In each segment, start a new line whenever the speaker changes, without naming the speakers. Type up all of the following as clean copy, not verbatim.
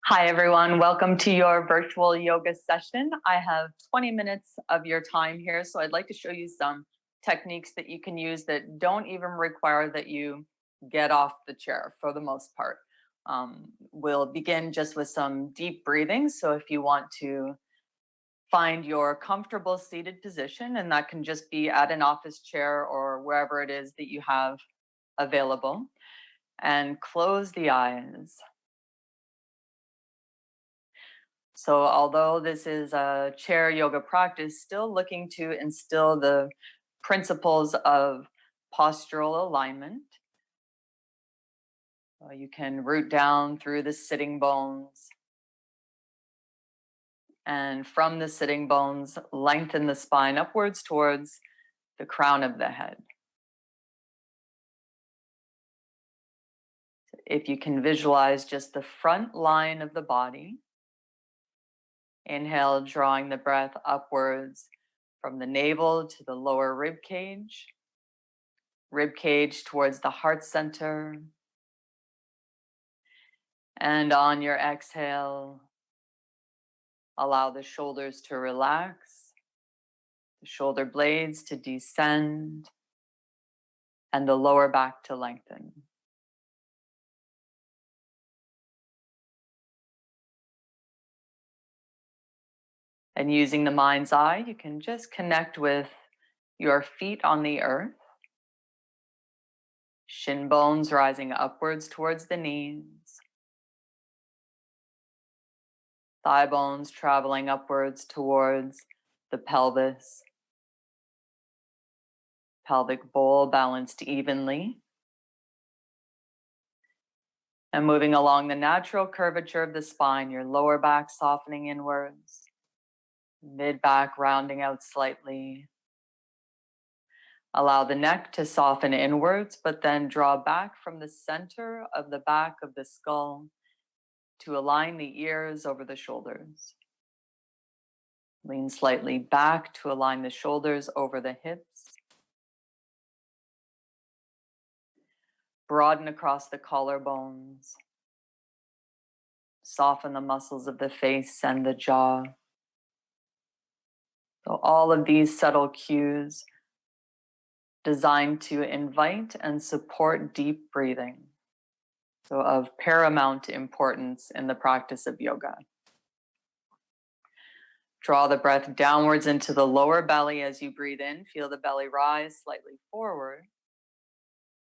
Hi, everyone. Welcome to your virtual yoga session. I have 20 minutes of your time here, so I'd like to show you some techniques that you can use that don't even require that you get off the chair for the most part. We'll begin just with some deep breathing. So if you want to find your comfortable seated position, and that can just be at an office chair or wherever it is that you have available, and close the eyes. So although this is a chair yoga practice, still looking to instill the principles of postural alignment. You can root down through the sitting bones. And from the sitting bones, lengthen the spine upwards towards the crown of the head. If you can visualize just the front line of the body, inhale, drawing the breath upwards from the navel to the lower rib cage towards the heart center. And on your exhale, allow the shoulders to relax, the shoulder blades to descend, and the lower back to lengthen. And using the mind's eye, you can just connect with your feet on the earth, shin bones rising upwards towards the knees, thigh bones traveling upwards towards the pelvis, pelvic bowl balanced evenly, and moving along the natural curvature of the spine, your lower back softening inwards, mid back rounding out slightly. Allow the neck to soften inwards, but then draw back from the center of the back of the skull to align the ears over the shoulders. Lean slightly back to align the shoulders over the hips. Broaden across the collarbones. Soften the muscles of the face and the jaw. So all of these subtle cues designed to invite and support deep breathing. So of paramount importance in the practice of yoga. Draw the breath downwards into the lower belly as you breathe in. Feel the belly rise slightly forward.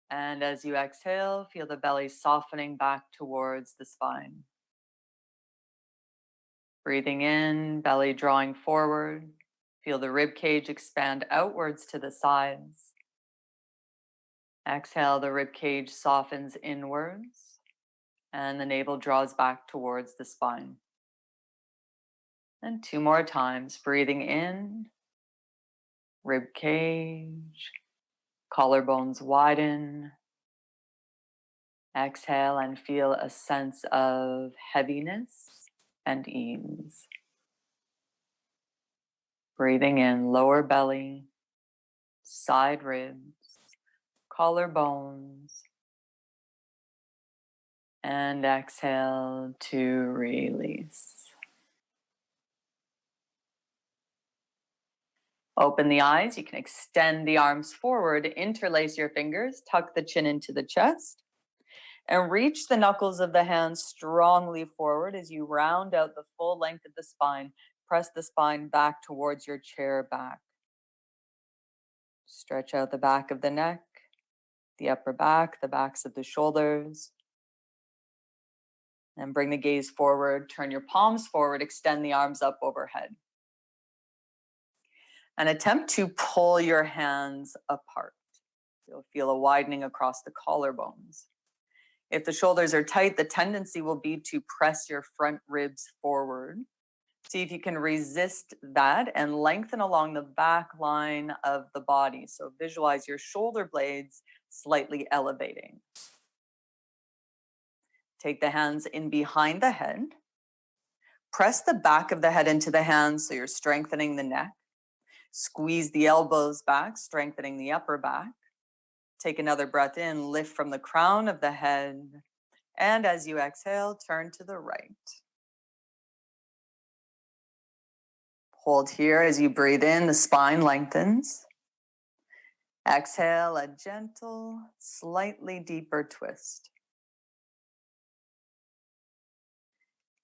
And as you exhale, feel the belly softening back towards the spine. Breathing in, belly drawing forward. Feel the rib cage expand outwards to the sides. Exhale, the rib cage softens inwards, and the navel draws back towards the spine. And 2 more times, breathing in, rib cage, collarbones widen. Exhale and feel a sense of heaviness and ease. Breathing in, lower belly, side ribs, collarbones. And exhale to release. Open the eyes. You can extend the arms forward, interlace your fingers, tuck the chin into the chest, and reach the knuckles of the hands strongly forward as you round out the full length of the spine. Press the spine back towards your chair back. Stretch out the back of the neck, the upper back, the backs of the shoulders. And bring the gaze forward, turn your palms forward, extend the arms up overhead. And attempt to pull your hands apart. You'll feel a widening across the collarbones. If the shoulders are tight, the tendency will be to press your front ribs forward. See if you can resist that and lengthen along the back line of the body. So visualize your shoulder blades slightly elevating. Take the hands in behind the head. Press the back of the head into the hands so you're strengthening the neck. Squeeze the elbows back, strengthening the upper back. Take another breath in, lift from the crown of the head. And as you exhale, turn to the right. Hold here as you breathe in, the spine lengthens. Exhale, a gentle, slightly deeper twist.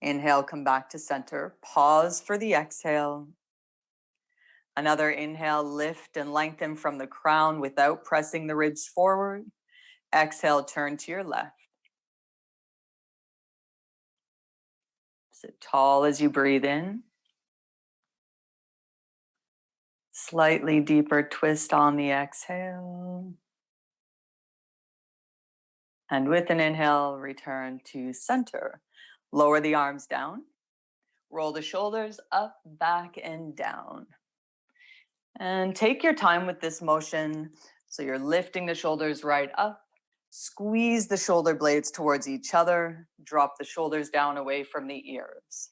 Inhale, come back to center. Pause for the exhale. Another inhale, lift and lengthen from the crown without pressing the ribs forward. Exhale, turn to your left. Sit tall as you breathe in. Slightly deeper twist on the exhale. And with an inhale, return to center. Lower the arms down. Roll the shoulders up, back, and down. And take your time with this motion. So you're lifting the shoulders right up. Squeeze the shoulder blades towards each other. Drop the shoulders down away from the ears.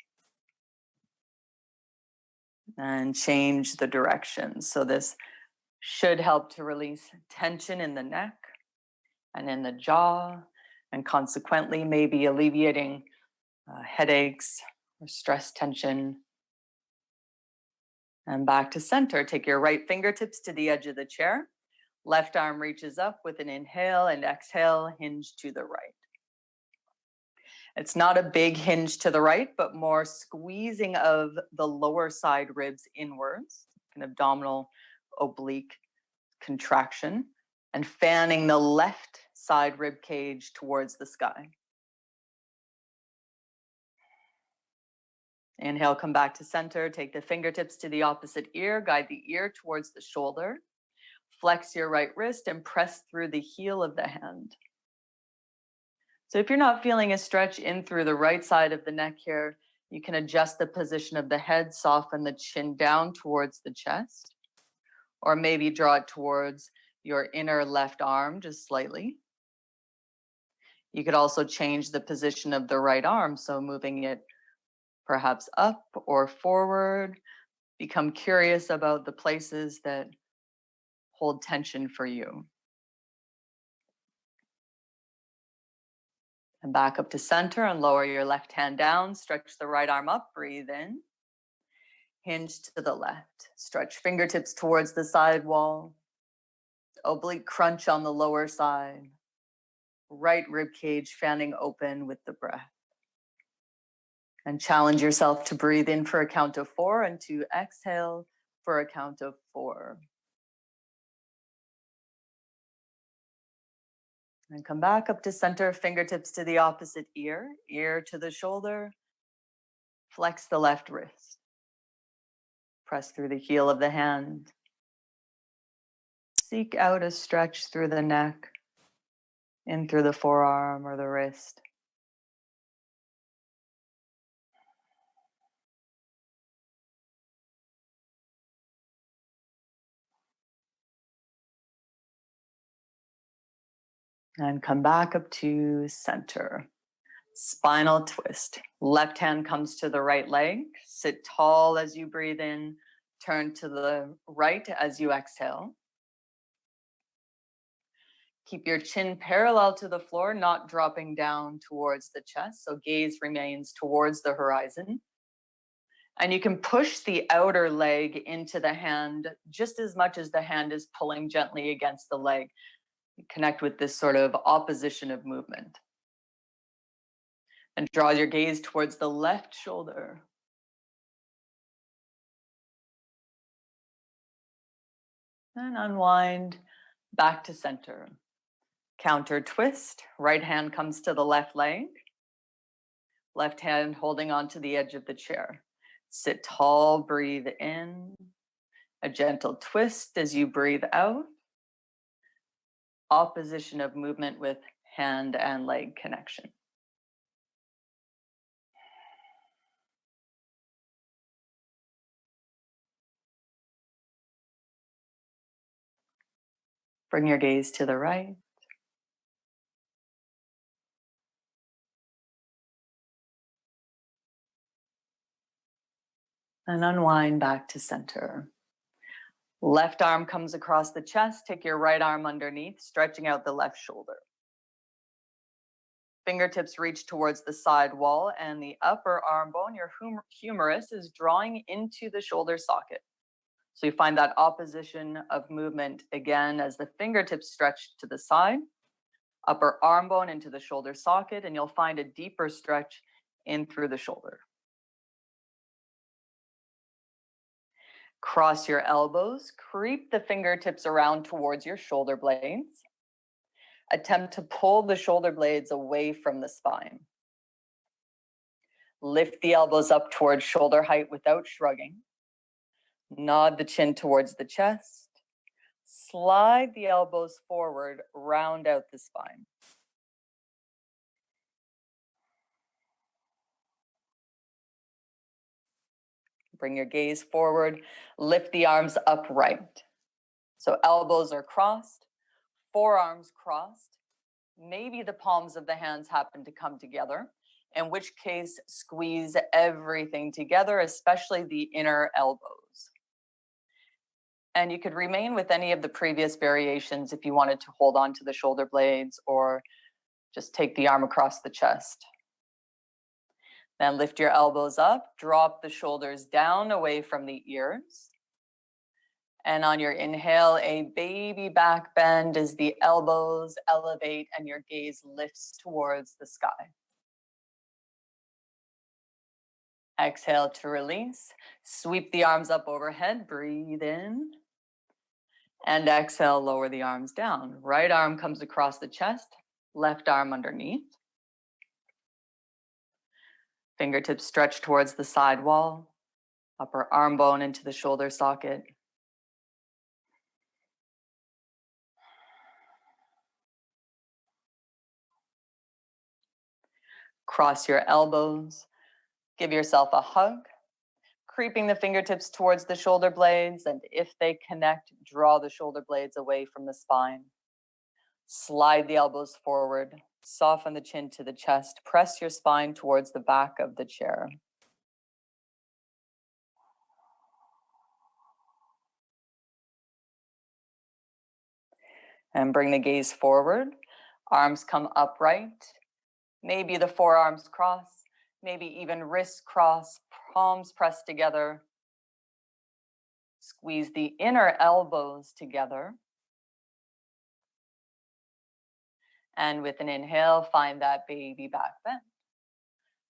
And change the direction. So this should help to release tension in the neck and in the jaw, and consequently maybe alleviating headaches or stress tension. And back to center. Take your right fingertips to the edge of the chair. Left arm reaches up with an inhale, and exhale, hinge to the right. It's not a big hinge to the right, but more squeezing of the lower side ribs inwards, an abdominal oblique contraction, and fanning the left side rib cage towards the sky. Inhale, come back to center. Take the fingertips to the opposite ear. Guide the ear towards the shoulder. Flex your right wrist and press through the heel of the hand. So if you're not feeling a stretch in through the right side of the neck here, you can adjust the position of the head, soften the chin down towards the chest, or maybe draw it towards your inner left arm just slightly. You could also change the position of the right arm, so moving it perhaps up or forward. Become curious about the places that hold tension for you. And back up to center and lower your left hand down. Stretch the right arm up, breathe in. Hinge to the left. Stretch fingertips towards the side wall. Oblique crunch on the lower side. Right rib cage fanning open with the breath. And challenge yourself to breathe in for a count of 4 and to exhale for a count of 4. And come back up to center, fingertips to the opposite ear, ear to the shoulder. Flex the left wrist. Press through the heel of the hand. Seek out a stretch through the neck, in through the forearm or the wrist. And come back up to center. Spinal twist. Left hand comes to the right leg. Sit tall as you breathe in. Turn to the right as you exhale. Keep your chin parallel to the floor, not dropping down towards the chest. So gaze remains towards the horizon. And you can push the outer leg into the hand just as much as the hand is pulling gently against the leg. Connect with this sort of opposition of movement. And draw your gaze towards the left shoulder. And unwind back to center. Counter twist. Right hand comes to the left leg. Left hand holding onto the edge of the chair. Sit tall, breathe in. A gentle twist as you breathe out. Opposition of movement with hand and leg connection. Bring your gaze to the right. And unwind back to center. Left arm comes across the chest. Take your right arm underneath, stretching out the left shoulder. Fingertips reach towards the side wall, and the upper arm bone, your humerus, is drawing into the shoulder socket. So you find that opposition of movement again as the fingertips stretch to the side, upper arm bone into the shoulder socket, and you'll find a deeper stretch in through the shoulder. Cross your elbows, creep the fingertips around towards your shoulder blades. Attempt to pull the shoulder blades away from the spine. Lift the elbows up towards shoulder height without shrugging. Nod the chin towards the chest. Slide the elbows forward, round out the spine. Bring your gaze forward, lift the arms upright. So elbows are crossed, forearms crossed. Maybe the palms of the hands happen to come together, in which case squeeze everything together, especially the inner elbows. And you could remain with any of the previous variations if you wanted to hold on to the shoulder blades or just take the arm across the chest. Then lift your elbows up, drop the shoulders down away from the ears. And on your inhale, a baby back bend as the elbows elevate and your gaze lifts towards the sky. Exhale to release. Sweep the arms up overhead, breathe in. And exhale, lower the arms down. Right arm comes across the chest, left arm underneath. Fingertips stretch towards the side wall, upper arm bone into the shoulder socket. Cross your elbows, give yourself a hug, creeping the fingertips towards the shoulder blades, and if they connect, draw the shoulder blades away from the spine. Slide the elbows forward, soften the chin to the chest, press your spine towards the back of the chair. And bring the gaze forward, arms come upright. Maybe the forearms cross, maybe even wrists cross, palms pressed together. Squeeze the inner elbows together. And with an inhale, find that baby back bend.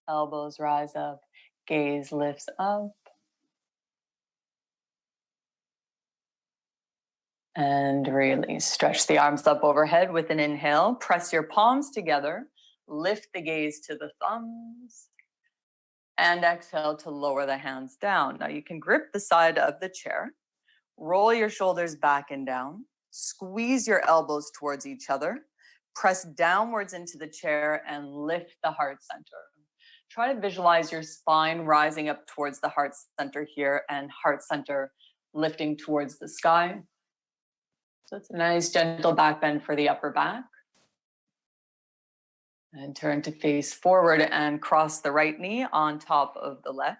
Elbows rise up, gaze lifts up. And release. Stretch the arms up overhead with an inhale. Press your palms together. Lift the gaze to the thumbs. And exhale to lower the hands down. Now you can grip the side of the chair. Roll your shoulders back and down. Squeeze your elbows towards each other. Press downwards into the chair and lift the heart center. Try to visualize your spine rising up towards the heart center here and heart center lifting towards the sky. So it's a nice gentle back bend for the upper back. And turn to face forward and cross the right knee on top of the left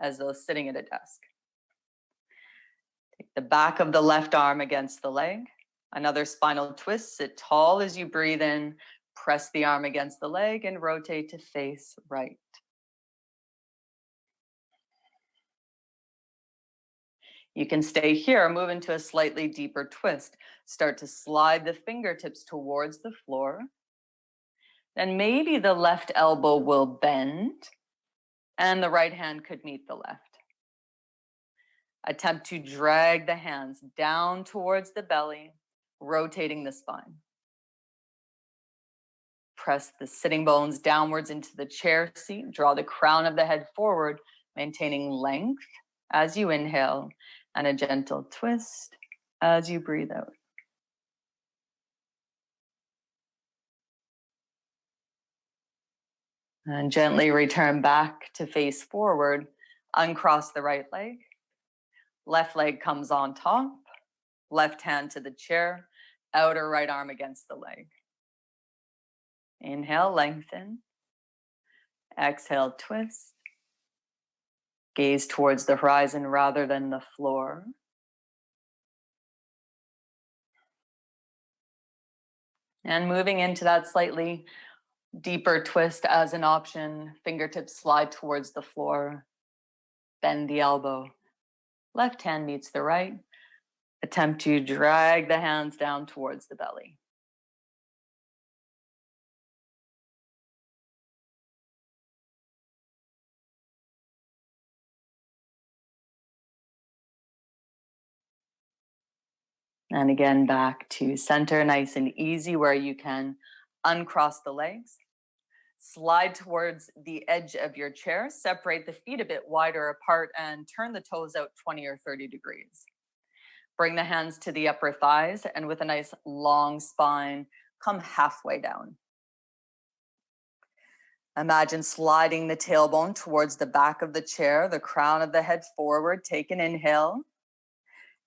as though sitting at a desk. Take the back of the left arm against the leg. Another spinal twist. Sit tall as you breathe in. Press the arm against the leg and rotate to face right. You can stay here, move into a slightly deeper twist. Start to slide the fingertips towards the floor. Then maybe the left elbow will bend and the right hand could meet the left. Attempt to drag the hands down towards the belly, rotating the spine. Press the sitting bones downwards into the chair seat. Draw the crown of the head forward, maintaining length as you inhale and a gentle twist as you breathe out. And gently return back to face forward. Uncross the right leg. Left leg comes on top. Left hand to the chair. Outer right arm against the leg. Inhale, lengthen. Exhale, twist. Gaze towards the horizon rather than the floor. And moving into that slightly Deeper twist as an option. Fingertips slide towards the floor. Bend the elbow. Left hand meets the right. Attempt to drag the hands down towards the belly. And again, back to center, nice and easy, where you can uncross the legs. Slide towards the edge of your chair, separate the feet a bit wider apart, and turn the toes out 20 or 30 degrees. Bring the hands to the upper thighs, and with a nice long spine, come halfway down. Imagine sliding the tailbone towards the back of the chair, the crown of the head forward. Take an inhale.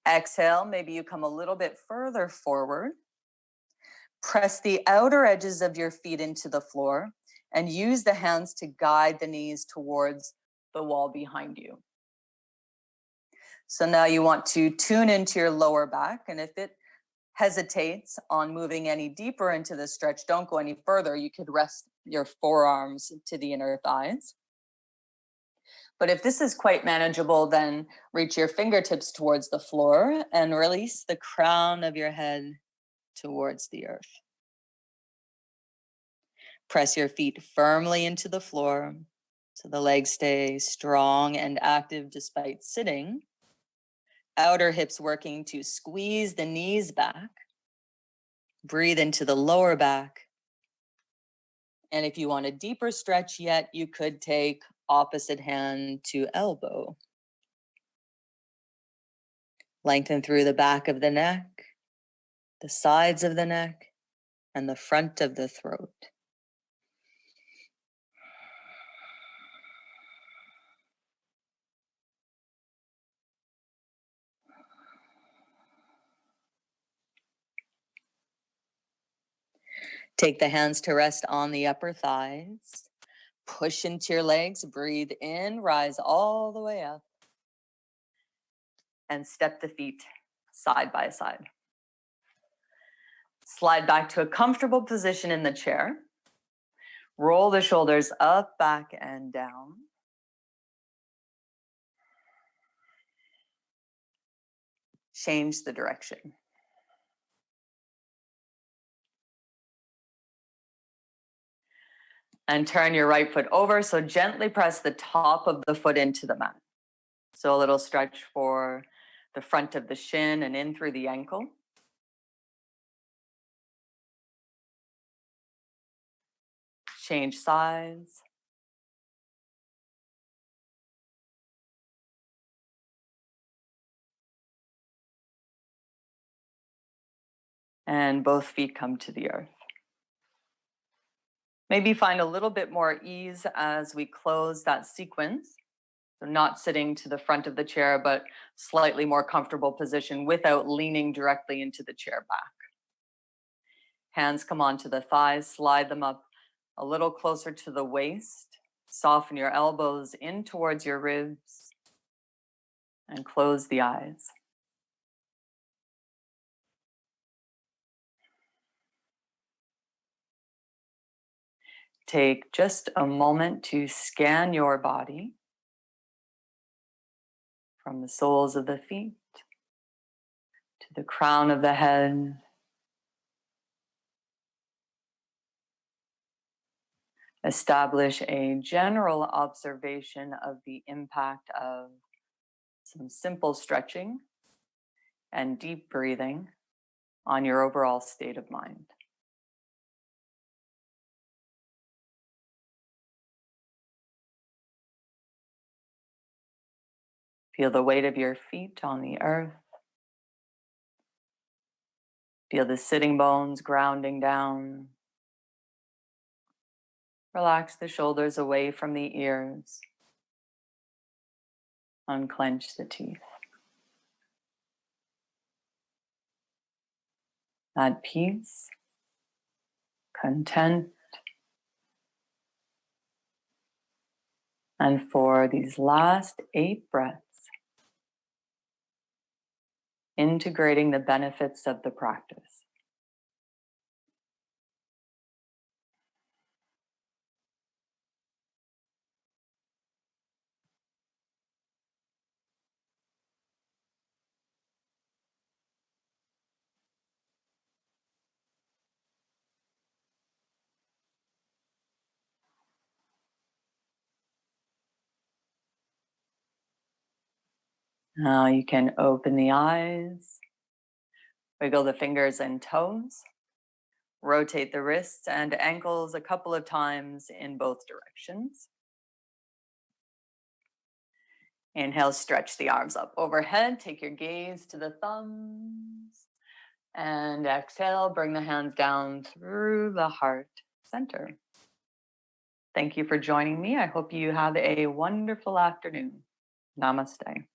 Exhale, maybe you come a little bit further forward. Press the outer edges of your feet into the floor and use the hands to guide the knees towards the wall behind you. So now you want to tune into your lower back, and if it hesitates on moving any deeper into the stretch, don't go any further. You could rest your forearms to the inner thighs. But if this is quite manageable, then reach your fingertips towards the floor and release the crown of your head towards the earth. Press your feet firmly into the floor so the legs stay strong and active despite sitting. Outer hips working to squeeze the knees back. Breathe into the lower back. And if you want a deeper stretch yet, you could take opposite hand to elbow. Lengthen through the back of the neck, the sides of the neck, and the front of the throat. Take the hands to rest on the upper thighs. Push into your legs, breathe in, rise all the way up. And step the feet side by side. Slide back to a comfortable position in the chair. Roll the shoulders up, back, and down. Change the direction. And turn your right foot over, so gently press the top of the foot into the mat. So a little stretch for the front of the shin and in through the ankle. Change sides. And both feet come to the earth. Maybe find a little bit more ease as we close that sequence. So not sitting to the front of the chair, but slightly more comfortable position without leaning directly into the chair back. Hands come onto the thighs, slide them up a little closer to the waist. Soften your elbows in towards your ribs and close the eyes. Take just a moment to scan your body from the soles of the feet to the crown of the head. Establish a general observation of the impact of some simple stretching and deep breathing on your overall state of mind. Feel the weight of your feet on the earth. Feel the sitting bones grounding down. Relax the shoulders away from the ears. Unclench the teeth. At peace, content, and for these last 8 breaths, integrating the benefits of the practice. Now you can open the eyes, wiggle the fingers and toes, rotate the wrists and ankles a couple of times in both directions. Inhale, stretch the arms up overhead. Take your gaze to the thumbs. And exhale, bring the hands down through the heart center. Thank you for joining me. I hope you have a wonderful afternoon. Namaste.